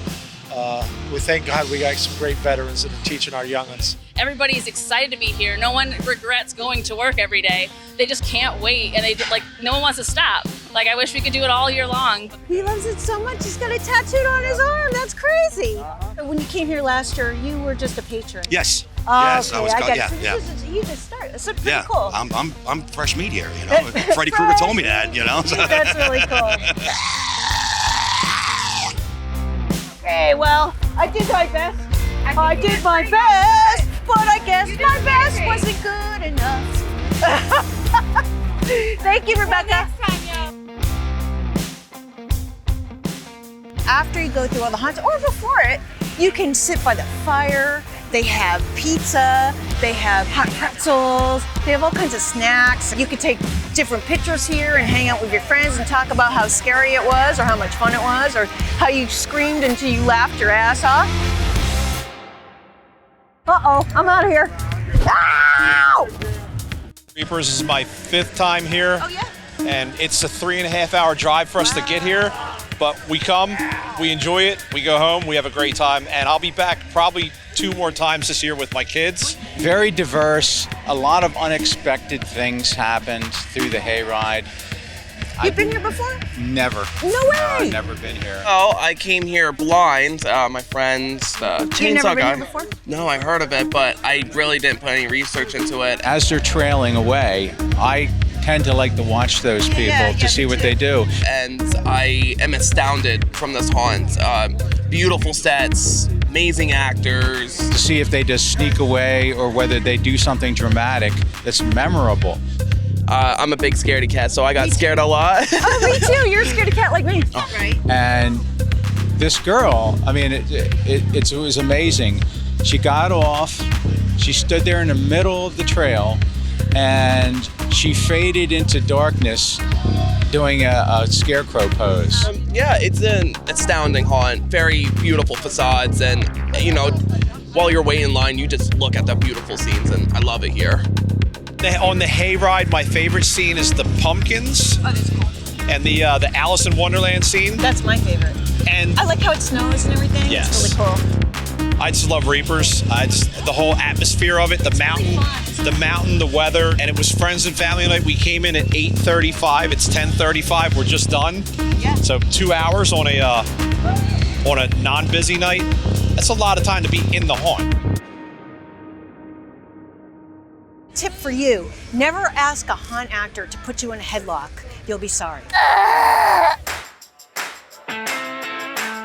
we thank God we got some great veterans that are teaching our young'uns. Everybody's excited to be here. No one regrets going to work every day. They just can't wait, and no one wants to stop. Like, I wish we could do it all year long. He loves it so much, he's got it tattooed on his arm. That's crazy. When you came here last year, you were just a patron. Yes. Oh, yes, okay, I was. I got Yeah, it. yeah. So you just started. So pretty Yeah, cool. I'm fresh meat here, you know. Freddy Krueger told me that, you know. That's really cool. Okay, well, I did my best. I did my best, but I guess my best wasn't good enough. Thank you, Rebecca. After you go through all the haunts, or before it, you can sit by the fire. They have pizza, they have hot pretzels, they have all kinds of snacks. You can take different pictures here and hang out with your friends and talk about how scary it was or how much fun it was or how you screamed until you laughed your ass off. Uh-oh, I'm out of here. Ow! Reapers is my 5th time here. Oh, yeah? And it's a 3.5-hour drive for us to get here. But we come, we enjoy it, we go home, we have a great time, and I'll be back probably 2 more times this year with my kids. Very diverse, a lot of unexpected things happened through the Hayride. You've been here before? Never. No way! I've never been here. Oh, I came here blind. My friends, the You've Chainsaw never been Guy. here before? No, I heard of it, but I really didn't put any research into it. As they're trailing away, I tend to like to watch those people to see what they do. And I am astounded from this haunt. Beautiful sets, amazing actors. To see if they just sneak away or whether they do something dramatic that's memorable. I'm a big scaredy cat, so I got scared a lot. Oh, me too. You're a scaredy cat like me. Right. And this girl, I mean, it was amazing. She got off, she stood there in the middle of the trail, and she faded into darkness doing a scarecrow pose. Yeah, it's an astounding haunt. Very beautiful facades, and you know, while you're waiting in line, you just look at the beautiful scenes, and I love it here. On the Hayride, my favorite scene is the pumpkins. Oh, that's cool. And the Alice in Wonderland scene. That's my favorite. And I like how it snows and everything. Yes. It's really cool. I just love Reapers. The whole atmosphere of it, the mountain, the weather, and it was friends and family night. We came in at 8:35. It's 10:35. We're just done. Yeah. So 2 hours on a non-busy night. That's a lot of time to be in the haunt. Tip for you, never ask a haunt actor to put you in a headlock. You'll be sorry.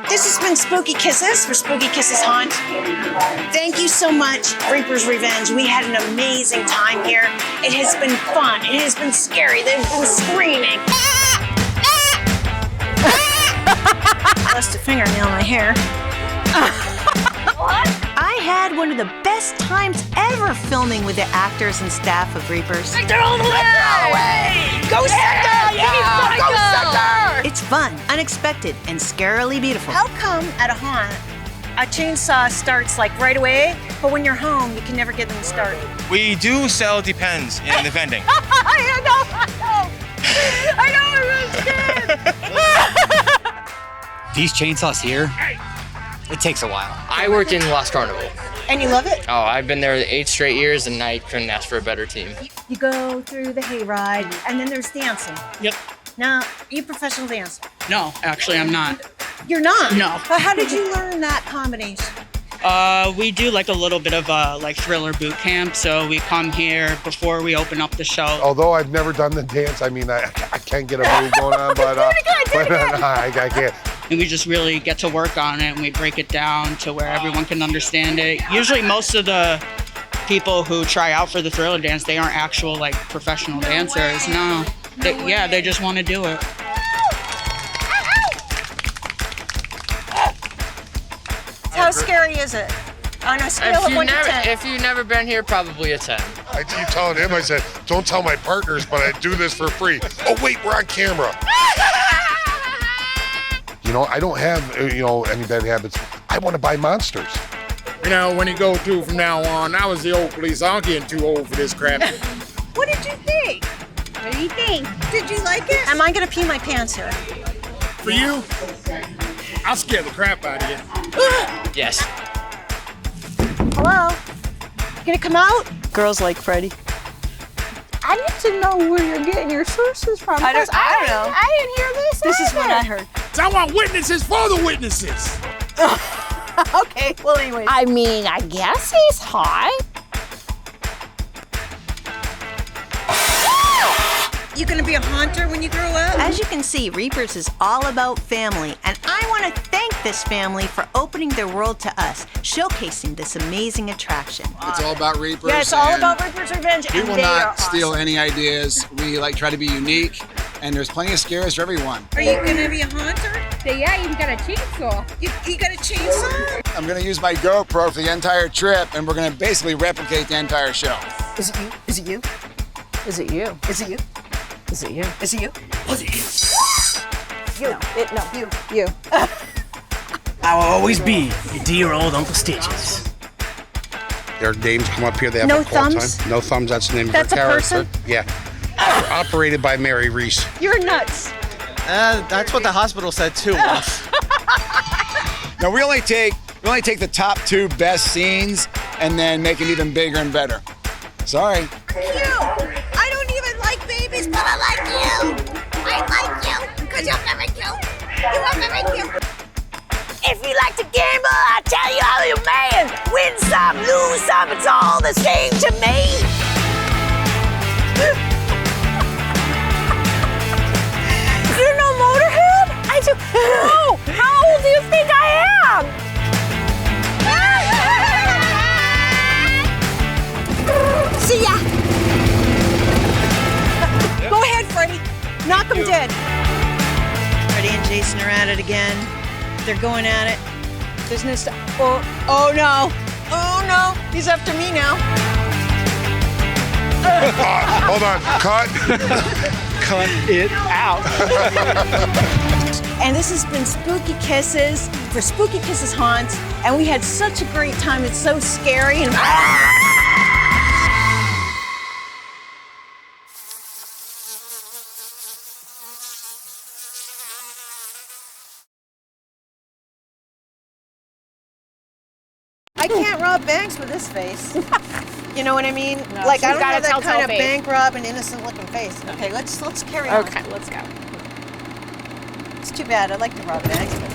This has been Spooky Kisses for Spooky Kisses Haunt. Thank you so much, Reaper's Revenge. We had an amazing time here. It has been fun. It has been scary. They've been screaming. I lost a fingernail in my hair. I had one of the best times ever filming with the actors and staff of Reapers. They're all the way! Go Sector! Yeah! Go Sector! It's fun, unexpected, and scarily beautiful. How come at a haunt, a chainsaw starts like right away, but when you're home, you can never get them to start? We do sell Depends in the vending. I know, I'm scared. These chainsaws here, it takes a while. I work in Lost Carnival. And you love it? Oh, I've been there 8 straight years, and I couldn't ask for a better team. You go through the hayride, and then there's dancing. Yep. Now, are you a professional dancer? No, actually, I'm not. You're not? No. But how did you learn that combination? We do like a little bit of like thriller boot camp. So we come here before we open up the show. Although I've never done the dance, I mean, I can't get a move going on, but I can't. And we just really get to work on it, and we break it down to where everyone can understand it. Usually most of the people who try out for the thriller dance, they aren't actual like professional dancers. No. They just want to do it. How scary is it? On a scale of 1 to 10. If you've never been here, probably a 10. I keep telling him, I said, don't tell my partners, but I do this for free. Oh, wait, we're on camera. You know, I don't have, any bad habits. I want to buy monsters. You know, when you go through from now on, I was the old police. I'm getting too old for this crap. What did you think? What do you think? Did you like it? Am I going to pee my pants here? For you, I'll scare the crap out of you. Yes. Hello? Gonna come out? Girls like Freddie. I need to know where you're getting your sources from. I don't know. I didn't hear this. This is what I heard. So I want witnesses for the witnesses. Okay, well, anyway. I mean, I guess he's hot. You gonna be a haunter when you grow up? As you can see, Reapers is all about family, and I want to thank this family for opening their world to us, showcasing this amazing attraction. It's all about Reapers. Yeah, it's all about Reapers Revenge, We and will they are not steal awesome. any ideas. We try to be unique, and there's plenty of scares for everyone. Are you gonna be a haunter? Yeah, you got a chainsaw. You got a chainsaw? I'm gonna use my GoPro for the entire trip, and we're gonna basically replicate the entire show. Is it you? Is it you? Is it you? Is it you? Is it you? Is it you? Was it you? You. I will always be your dear old Uncle Stitches. Their names come up here. They have No a call thumbs? time. No thumbs. That's the name That's of a their character. person? Yeah. Operated by Mary Reese. You're nuts. That's what the hospital said too. Now we only take the top 2 best scenes and then make it even bigger and better. Sorry. Cute. I don't even like babies, but I like you. I like you because you're very cute. You are very cute. If you like to gamble, I tell you I'm your man. Win some, lose some, it's all the same to me. You know Motorhead? I do. No. How old do you think I am? See ya. Go ahead, Freddie. Knock him dead. Freddie and Jason are at it again. They're going at it. There's no stop. Oh no. Oh no. He's after me now. Hold on, cut. Cut it out. And this has been Spooky Kisses for Spooky Kisses Haunts, and we had such a great time. It's so scary and. I can't rob banks with this face. You know what I mean? No, like she's I don't got have a that telltale kind of face. bank rob and innocent looking face. Okay, let's carry on. Okay, let's go. It's too bad. I like to rob banks, but